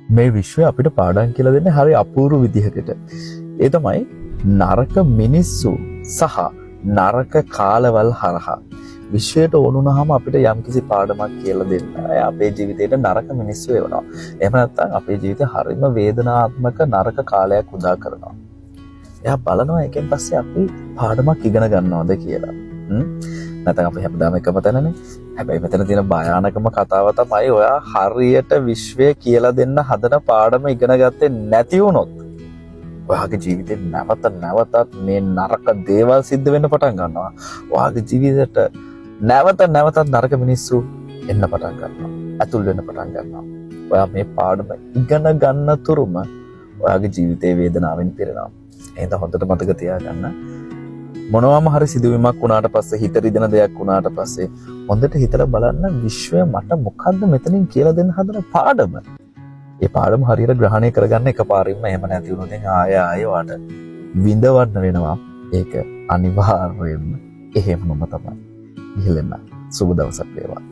මේ විශ්වය අපිට පාඩම් කියලා දෙන්නේ හරි අපූර්ව විදිහකට. ඒ තමයි නරක මිනිස්සු සහ නරක කාලවල හරහා විශ්වයට ඕනුනහම අපිට යම්කිසි පාඩමක් කියලා දෙන්න. අපේ ජීවිතේට නරක මිනිස්සු එවනවා. එහෙම නැත්නම් අපේ ජීවිතේ හරිම වේදනාත්මක නරක කාලයක් උදා කරනවා. එයා බලනවා එකෙන් පස්සේ අපි පාඩමක් ඉගෙන ගන්නවද කියලා. නැත්නම් අපි හැමදාම එකම තැනනේ. හැබැයි මෙතන තියෙන භයානකම කතාව තමයි ඔයා හරියට විශ්වය කියලා දෙන්න හදන පාඩම ඉගෙන ගත්තේ නැති වුණොත් ඔයාගේ ජීවිතේ නැවතත් මේ නරක දේවල් සිද්ධ වෙන්න පටන් ගන්නවා. ඔයාගේ ජීවිතේට නැවතත් නරක මිනිස්සු එන්න පටන් ගන්නවා. ඇතුල් වෙන්න පටන් ගන්නවා. ඔයා මේ පාඩම ඉගෙන ගන්න තුරුම ඔයාගේ ජීවිතේ වේදනාවෙන් පිරෙනවා. එහෙනම් හොඳට මතක තියාගන්න. මොනවාම හරි සිදුවීමක් වුණාට පස්සේ හිත රිදෙන දෙයක් වුණාට පස්සේ හොඳට හිතලා බලන්න විශ්වය මට මොකද්ද මෙතනින් කියලා දෙන්න හදන පාඩම. ඒ පාඩම හරියට ග්‍රහණය කරගන්න එකපාරින්ම එහෙම නැති වුණොත් ආය වාට විඳවන්න වෙනවා. ඒක අනිවාර්යයෙන්ම එහෙමම තමයි. ගිහින් සුබ දවසක් වේවා.